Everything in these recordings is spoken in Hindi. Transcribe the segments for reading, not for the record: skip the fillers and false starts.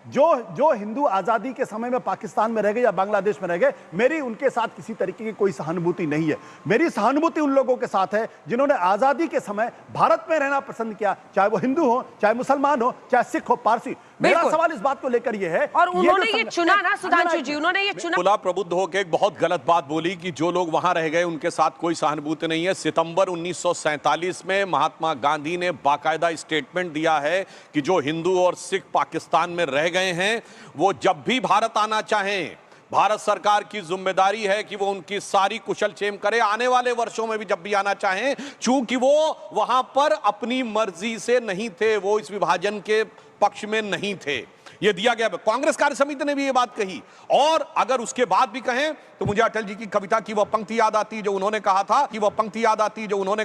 जो जो हिंदू आजादी के समय में पाकिस्तान में रह गए या बांग्लादेश में रह गए, मेरी उनके साथ किसी तरीके की कोई सहानुभूति नहीं है। मेरी सहानुभूति उन लोगों के साथ है जिन्होंने आजादी के समय भारत में रहना पसंद किया, चाहे वो हिंदू हो, चाहे मुसलमान हो, चाहे सिख हो, पारसी। मेरा सवाल इस बात को लेकर यह है, और उन्होंने ये चुना ना सुधांशु जी, उन्होंने ये चुना। खुला प्रबुद्ध होकर एक बहुत गलत बात बोली कि जो लोग वहां रह गए उनके साथ कोई सहानुभूति नहीं है। सितंबर 1947 में महात्मा गांधी ने बाकायदा स्टेटमेंट दिया है कि जो हिंदू और सिख पाकिस्तान में रह गए हैं वो जब भी भारत आना चाहें, भारत सरकार की जिम्मेदारी है कि वो उनकी सारी कुशल क्षेम करे, आने वाले वर्षों में भी जब भी आना चाहें, चूंकि वो वहां पर अपनी मर्जी से नहीं थे, वो इस विभाजन के पक्ष में नहीं थे। ये दिया गया। कांग्रेस कार्य समिति ने भी ये बात कही। और अगर उसके बाद भी कहें तो मुझे अटल जी की कविता की वह पंक्ति याद आती जो उन्होंने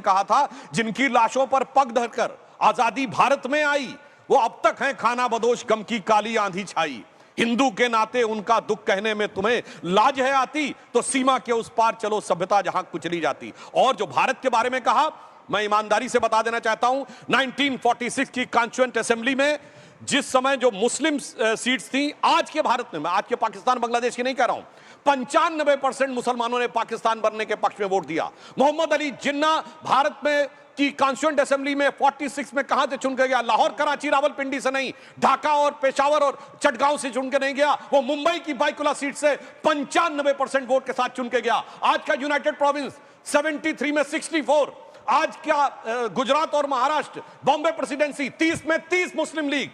कहा था, जिनकी लाशों पर पग धरकर आजादी भारत में आई, वो अब तक हैं खाना बदोश, गम की काली आंधी छाई। हिंदू के नाते उनका दुख कहने में तुम्हें लाज है आती, तो सीमा के उस पार चलो सभ्यता जहां कुचली जाती। और जो भारत के बारे में कहा, मैं ईमानदारी से बता देना चाहता हूं, 1946 की कॉन्स्टिट्यूएंट असेंबली में जिस समय जो मुस्लिम सीट्स थी, आज के भारत में, मैं आज के पाकिस्तान बांग्लादेश की नहीं कह रहा हूं, 95% मुसलमानों ने पाकिस्तान बनने के पक्ष में वोट दिया। मोहम्मद अली जिन्ना भारत में की कॉन्स्टिट्यूएंट असेंबली में 46 में कहां से चुन के गया? लाहौर, कराची, रावलपिंडी से नहीं, ढाका और पेशावर और चटगांव से चुन के नहीं गया, वो मुंबई की बाइकुला सीट से 95% वोट के साथ चुन के गया। आज का यूनाइटेड प्रोविंस 73 में 64, आज क्या गुजरात और महाराष्ट्र, बॉम्बे प्रेसिडेंसी 30 में 30 मुस्लिम लीग,